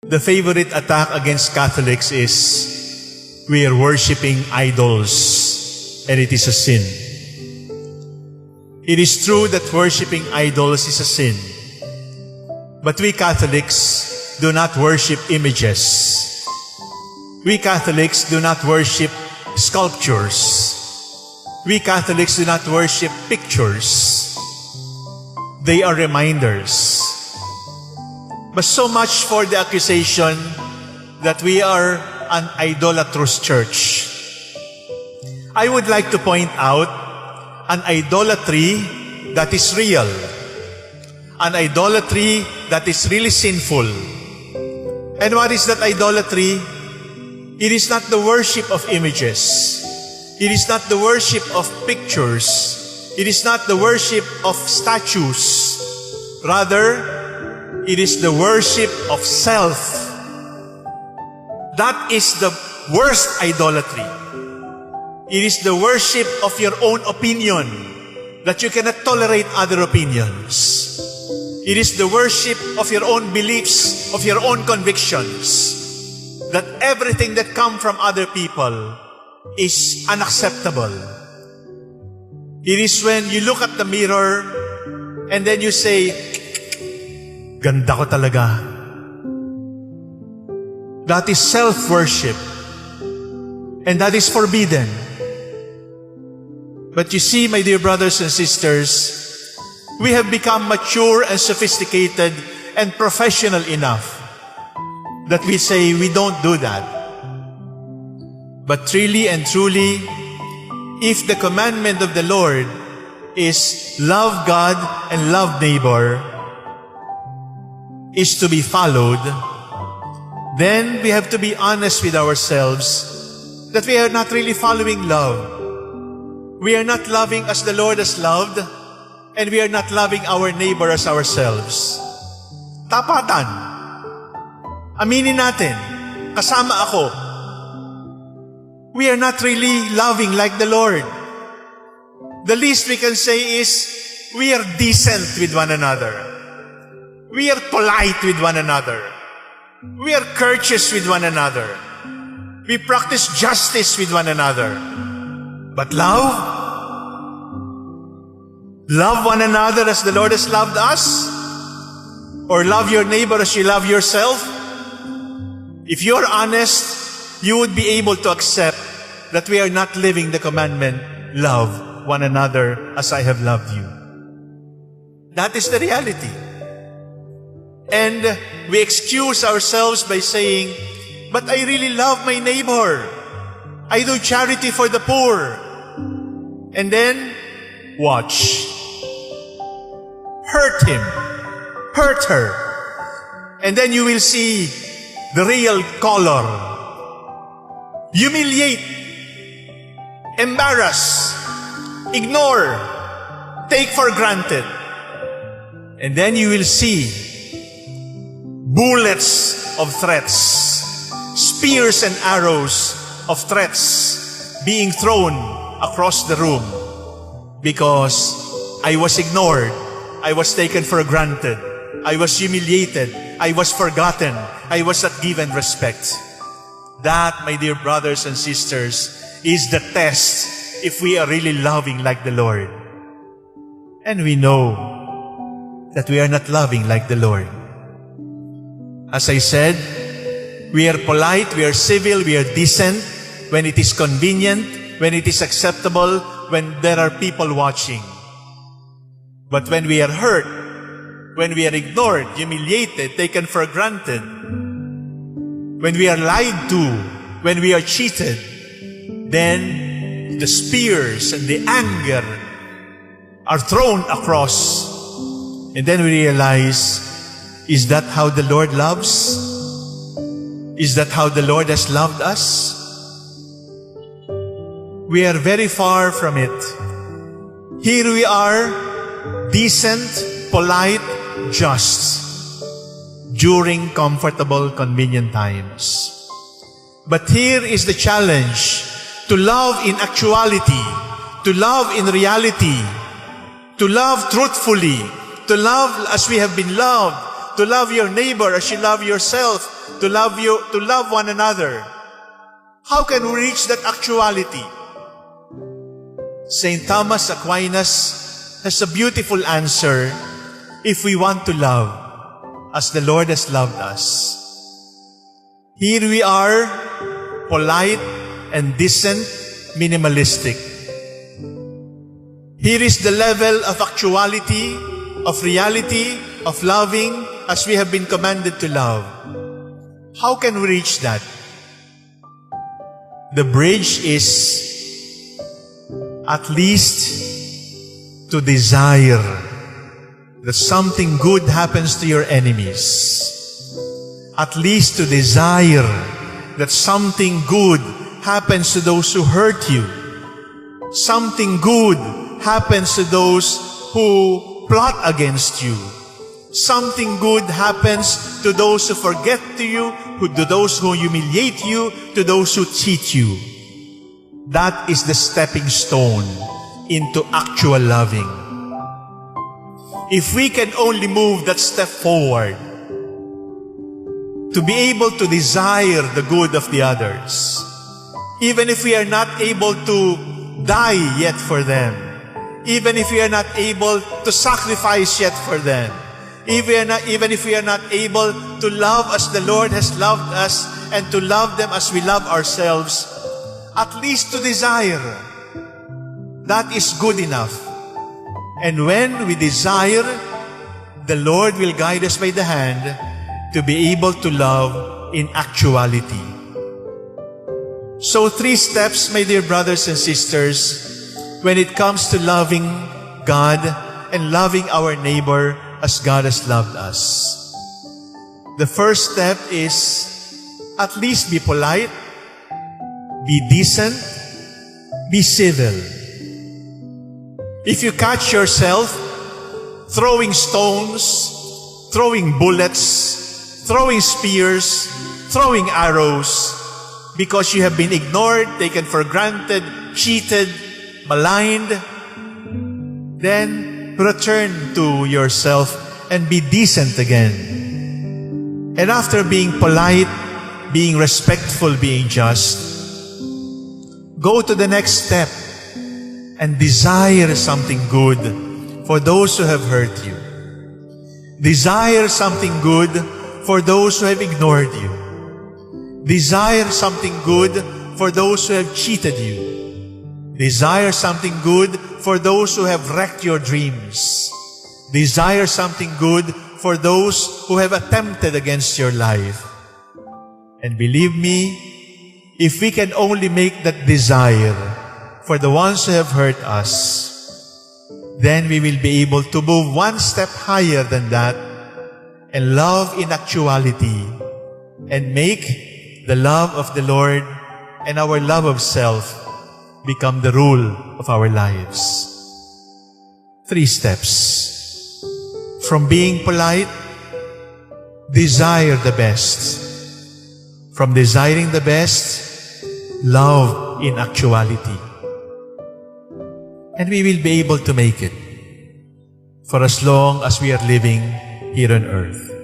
The favorite attack against Catholics is we are worshiping idols, and it is a sin. It is true that worshiping idols is a sin. But we Catholics do not worship images. We Catholics do not worship sculptures. We Catholics do not worship pictures. They are reminders. But so much for the accusation that we are an idolatrous church. I would like to point out an idolatry that is real. An idolatry that is really sinful. And what is that idolatry? It is not the worship of images. It is not the worship of pictures. It is not the worship of statues. Rather, it is the worship of self. That is the worst idolatry. It is the worship of your own opinion, that you cannot tolerate other opinions. It is the worship of your own beliefs, of your own convictions, that everything that comes from other people is unacceptable. It is when you look at the mirror and then you say, ganda ko talaga. That is self-worship. And that is forbidden. But you see, my dear brothers and sisters, we have become mature and sophisticated and professional enough that we say we don't do that. But really and truly, if the commandment of the Lord is love God and love neighbor, is to be followed, then we have to be honest with ourselves that we are not really following love. We are not loving as the Lord has loved, and we are not loving our neighbor as ourselves. Tapatan. Aminin natin, kasama ako. We are not really loving like the Lord. The least we can say is, we are decent with one another. We are polite with one another. We are courteous with one another. We practice justice with one another. But love? Love one another as the Lord has loved us? Or love your neighbor as you love yourself? If you're honest, you would be able to accept that we are not living the commandment, love one another as I have loved you. That is the reality. And we excuse ourselves by saying, but I really love my neighbor. I do charity for the poor. And then, watch. Hurt him. Hurt her. And then you will see the real color. Humiliate. Embarrass. Ignore. Take for granted. And then you will see bullets of threats, spears and arrows of threats being thrown across the room because I was ignored, I was taken for granted, I was humiliated, I was forgotten, I was not given respect. That, my dear brothers and sisters, is the test if we are really loving like the Lord. And we know that we are not loving like the Lord. As I said, we are polite, we are civil, we are decent when it is convenient, when it is acceptable, when there are people watching. But when we are hurt, when we are ignored, humiliated, taken for granted, when we are lied to, when we are cheated, then the spears and the anger are thrown across. And then we realize, is that how the Lord loves? Is that how the Lord has loved us? We are very far from it. Here we are, decent, polite, just, during comfortable, convenient times. But here is the challenge, to love in actuality, to love in reality, to love truthfully, to love as we have been loved, to love your neighbor as you love yourself, to love one another. How can we reach that actuality? St. Thomas Aquinas has a beautiful answer if we want to love as the Lord has loved us. Here we are, polite and decent, minimalistic. Here is the level of actuality, of reality, of loving as we have been commanded to love. How can we reach that? The bridge is at least to desire that something good happens to your enemies. At least to desire that something good happens to those who hurt you. Something good happens to those who plot against you. Something good happens to those who forget you, to those who humiliate you, to those who cheat you. That is the stepping stone into actual loving. If we can only move that step forward, to be able to desire the good of the others, even if we are not able to die yet for them, even if we are not able to sacrifice yet for them, even if we are not able to love as the Lord has loved us and to love them as we love ourselves, at least to desire, that is good enough. And when we desire, the Lord will guide us by the hand to be able to love in actuality. So 3 steps, my dear brothers and sisters, when it comes to loving God and loving our neighbor as God has loved us. The first step is at least be polite, be decent, be civil. If you catch yourself throwing stones, throwing bullets, throwing spears, throwing arrows, because you have been ignored, taken for granted, cheated, maligned, then return to yourself and be decent again. And after being polite, being respectful, being just, go to the next step and desire something good for those who have hurt you. Desire something good for those who have ignored you. Desire something good for those who have cheated you. Desire something good for those who have wrecked your dreams. Desire something good for those who have attempted against your life. And believe me, if we can only make that desire for the ones who have hurt us, then we will be able to move one step higher than that and love in actuality and make the love of the Lord and our love of self become the rule of our lives. 3 steps. From being polite, desire the best. From desiring the best, love in actuality. And we will be able to make it for as long as we are living here on earth.